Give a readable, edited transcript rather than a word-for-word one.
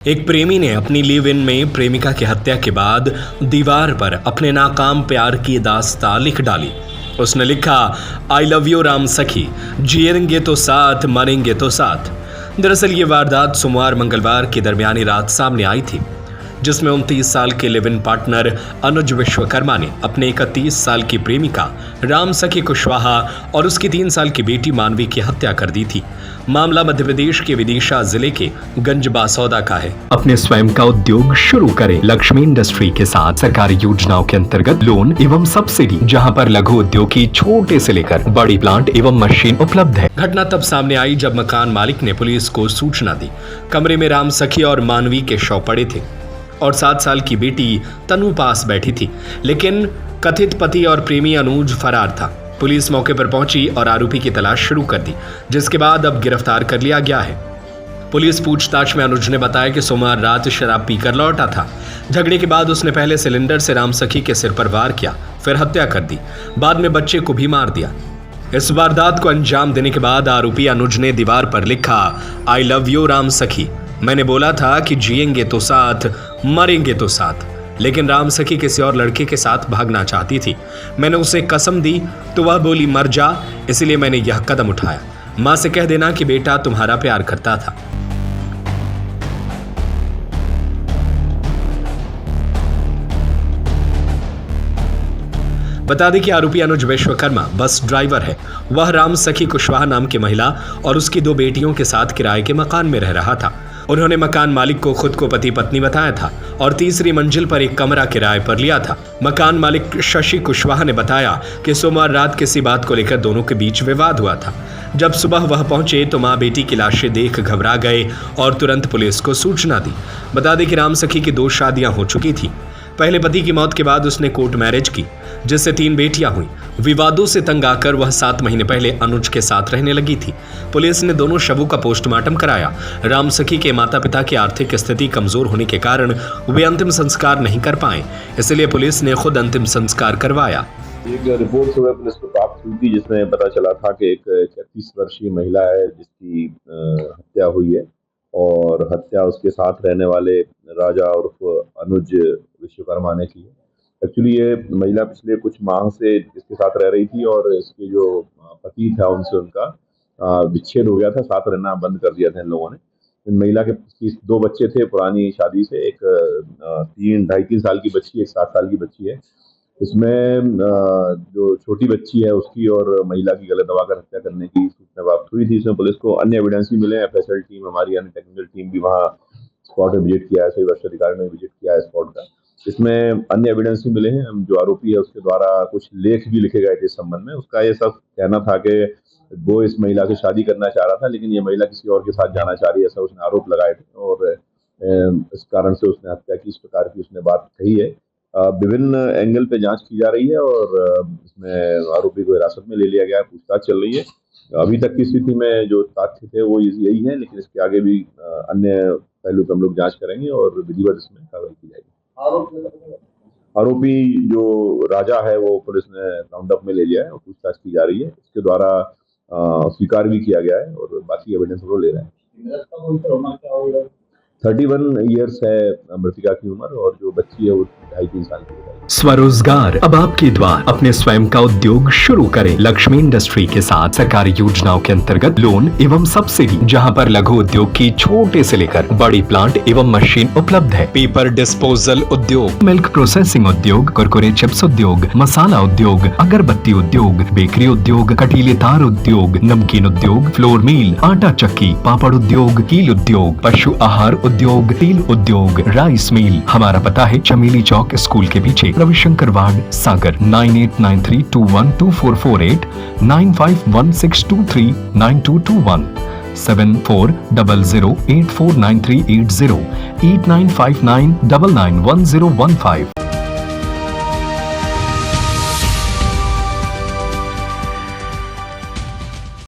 एक प्रेमी ने अपनी लिव इन में प्रेमिका की हत्या के बाद दीवार पर अपने नाकाम प्यार की दास्तां लिख डाली। उसने लिखा, आई लव यू राम सखी, जिएंगे तो साथ, मरेंगे तो साथ। दरअसल ये वारदात सोमवार मंगलवार की दरमियानी रात सामने आई थी, जिसमें 29 साल के लिव इन पार्टनर अनुज विश्वकर्मा ने अपने 31 साल की प्रेमिका राम सखी कुशवाहा और उसकी 3 साल की बेटी मानवी की हत्या कर दी थी। मामला मध्य प्रदेश के विदिशा जिले के गंज बासौदा का है। अपने स्वयं का उद्योग शुरू करें लक्ष्मी इंडस्ट्री के साथ सरकारी योजनाओं के अंतर्गत लोन एवं सब्सिडी, जहां पर लघु उद्योग की छोटे से लेकर बड़ी प्लांट एवं मशीन उपलब्ध है। घटना तब सामने आई जब मकान मालिक ने पुलिस को सूचना दी। कमरे में राम सखी और मानवी के शव पड़े थे और 7 साल की बेटी तनु पास बैठी थी, लेकिन कथित पति और प्रेमी अनुज फरार था। पुलिस मौके पर पहुंची और आरोपी की तलाश शुरू कर दी, जिसके बाद अब गिरफ्तार कर लिया गया है। पुलिस पूछताछ में अनुज ने बताया कि सोमवार रात शराब पीकर लौटा था। झगड़े के बाद उसने पहले सिलेंडर से राम सखी के सिर पर वार किया, फिर हत्या कर दी, बाद में बच्चे को भी मार दिया। इस वारदात को अंजाम देने के बाद आरोपी अनुज ने दीवार पर लिखा, आई लव यू राम सखी, मैंने बोला था कि जिएंगे तो साथ, मरेंगे तो साथ, लेकिन राम सखी किसी और लड़के के साथ भागना चाहती थी। मैंने उसे कसम दी तो वह बोली मर जा, इसलिए मैंने यह कदम उठाया। मां से कह देना कि बेटा तुम्हारा प्यार करता था। बता दें कि आरोपी अनुज विश्वकर्मा बस ड्राइवर है। वह राम सखी कुशवाहा नाम की महिला और उसकी 2 बेटियों के साथ किराए के मकान में रह रहा था। उन्होंने मकान मालिक को खुद को पति पत्नी बताया था और तीसरी मंजिल पर एक कमरा किराए पर लिया था। मकान मालिक शशि कुशवाहा ने बताया कि सोमवार रात किसी बात को लेकर दोनों के बीच विवाद हुआ था। जब सुबह वह पहुंचे तो मां बेटी की लाशें देख घबरा गए और तुरंत पुलिस को सूचना दी। बता दें कि राम सखी की 2 शादियां हो चुकी थी। पहले पति की मौत के बाद उसने कोर्ट मैरिज की, जिससे 3 बेटियां हुई। विवादों से तंग आकर वह 7 महीने पहले अनुज के साथ रहने लगी थी। पुलिस ने दोनों शवों का पोस्टमार्टम कराया। राम सखी के माता पिता की आर्थिक स्थिति कमजोर होने के कारण वे अंतिम संस्कार नहीं कर पाए, इसलिए पुलिस ने खुद अंतिम संस्कार करवाया। एक रिपोर्ट सुबह पुलिस को प्राप्त हुई थी, जिसमें पता चला था कि एक 36 वर्षीय महिला है जिसकी हत्या हुई है और हत्या उसके साथ रहने वाले राजा उर्फ अनुज विश्वकर्मा ने की है। एक्चुअली ये महिला पिछले कुछ माह से इसके साथ रह रही थी और इसके जो पति था उनसे उनका विच्छेद हो गया था, साथ रहना बंद कर दिया था इन लोगों ने। इन महिला के 2 बच्चे थे पुरानी शादी से, एक 2.5-3 साल की बच्ची, एक 7 साल की बच्ची है। इसमें जो छोटी बच्ची है उसकी और महिला की गले दबाकर हत्या करने की सूचना प्राप्त हुई थी। इसमें पुलिस को अन्य एविडेंस भी मिले। FSL टीम, हमारी अन्य टेक्निकल टीम भी वहाँ स्पॉट में विजिट किया है, सभी वरिष्ठ अधिकारी ने विजिट किया है स्पॉट का। इसमें अन्य एविडेंस भी मिले हैं। जो आरोपी है उसके द्वारा कुछ लेख भी लिखे गए थे इस संबंध में। उसका ये सब कहना था कि वो इस महिला से शादी करना चाह रहा था, लेकिन ये महिला किसी और के साथ जाना चाह रही है, ऐसा उसने आरोप लगाए थे और इस कारण से उसने हत्या की, इस प्रकार की उसने बात कही है। विभिन्न एंगल पे जांच की जा रही है और इसमें आरोपी को हिरासत में ले लिया गया है, पूछताछ चल रही है। अभी तक की स्थिति में जो तथ्य थे वो यही है, लेकिन इसके आगे भी अन्य पहलू पर हम लोग जांच करेंगे और विधिवत इसमें कार्रवाई की जाएगी। आरोपी जो राजा है वो पुलिस ने राउंड अप में ले लिया है और पूछताछ की जा रही है। इसके द्वारा स्वीकार भी किया गया है और बाकी एविडेंस वो ले रहे हैं। 31 ईयर्स है मृतिका की उम्र और जो बच्ची है वो 2.5-3 साल की है। स्वरोजगार अब आपके द्वार। अपने स्वयं का उद्योग शुरू करें लक्ष्मी इंडस्ट्री के साथ सरकारी योजनाओं के अंतर्गत लोन एवं सब्सिडी, जहां पर लघु उद्योग की छोटे से लेकर बड़ी प्लांट एवं मशीन उपलब्ध है। पेपर डिस्पोजल उद्योग, मिल्क प्रोसेसिंग उद्योग, कुरकुरे चिप्स उद्योग, मसाला उद्योग, अगरबत्ती उद्योग, बेकरी उद्योग, कटीले तार उद्योग, नमकीन उद्योग, फ्लोर मिल, आटा चक्की, पापड़ उद्योग, कील उद्योग, पशु आहार उद्योग, तेल उद्योग, राइस मिल। हमारा पता है चमेली चौक स्कूल के पीछे, रविशंकर वार्ड, सागर। 9893212448, 9516239221, 7400849380, 8959991015।